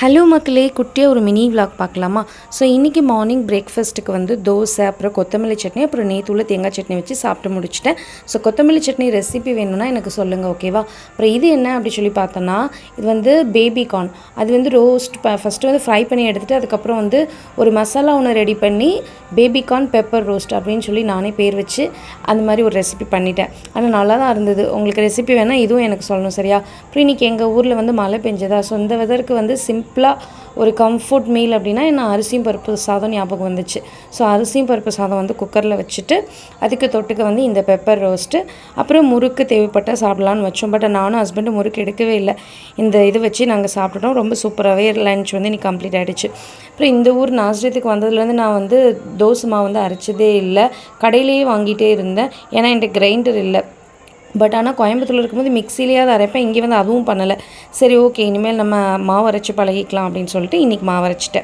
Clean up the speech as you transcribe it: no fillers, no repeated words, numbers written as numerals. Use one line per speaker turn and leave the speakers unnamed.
Hello மக்களே, குட்டியாக ஒரு மினி விலாக் பார்க்கலாமா? ஸோ இன்றைக்கி மார்னிங் பிரேக்ஃபாஸ்ட்டுக்கு வந்து தோசை, அப்புறம் கொத்தமல்லி சட்னி, அப்புறம் நேற்று தேங்காய் சட்னி வச்சு சாப்பிட்டு முடிச்சிட்டேன். ஸோ கொத்தமல்லி சட்னி ரெசிபி வேணும்னா எனக்கு சொல்லுங்கள், ஓகேவா? அப்புறம் இது என்ன அப்படி சொல்லி பார்த்தோன்னா, இது வந்து பேபிகார்ன். அது வந்து ஃபஸ்ட்டு வந்து ஃப்ரை பண்ணி எடுத்துகிட்டு அதுக்கப்புறம் வந்து ஒரு மசாலா ஒன்று ரெடி பண்ணி பேபிகார்ன் பெப்பர் ரோஸ்ட் அப்படின்னு சொல்லி நானே பேர் வச்சு அந்த மாதிரி ஒரு ரெசிபி பண்ணிட்டேன். ஆனால் நல்லா தான் இருந்தது. உங்களுக்கு ரெசிபி வேணால் இதுவும் எனக்கு சொல்லணும், சரியா? அப்புறம் இன்றைக்கி எங்கள் ஊரில் வந்து மழை பெஞ்சதா, ஸோ இந்த வெதருக்கு வந்து சிம்பிளாக ஒரு கம்ஃபர்ட் மீல் அப்படின்னா என்ன, அரிசியும் பருப்பு சாதம் ஞாபகம் வந்துச்சு. ஸோ அரிசியும் பருப்பு சாதம் வந்து குக்கரில் வச்சுட்டு அதுக்கு தொட்டுக்க வந்து இந்த பெப்பர் ரோஸ்ட்டு, அப்புறம் முறுக்கு தேவைப்பட்டால் சாப்பிட்லான்னு வச்சோம். பட் நானும் ஹஸ்பண்டும் முறுக்கு எடுக்கவே இல்லை. இந்த இது வச்சு நாங்கள் சாப்பிட்டுட்டோம். ரொம்ப சூப்பராகவே லன்ச் வந்து இன்னைக்கு கம்ப்ளீட் ஆகிடுச்சு. அப்புறம் இந்த ஊர் நாஸ்டேத்துக்கு வந்ததுலேருந்து நான் வந்து தோசை மாவு வந்து அரைச்சதே இல்லை, கடையிலேயே வாங்கிட்டே இருந்தேன். ஏன்னா என்கிட்ட கிரைண்டர் இல்லை. பட் ஆனால் கோயம்புத்தூரில் இருக்கும்போது மிக்சிலேயாவது அரைப்பேன். இங்கே வந்து அதுவும் பண்ணலை. சரி, ஓகே, இனிமேல் நம்ம மாவு அரைச்சி பழகிக்கலாம் அப்படின்னு சொல்லிட்டு இன்றைக்கி மாவு அரைச்சிட்டேன்.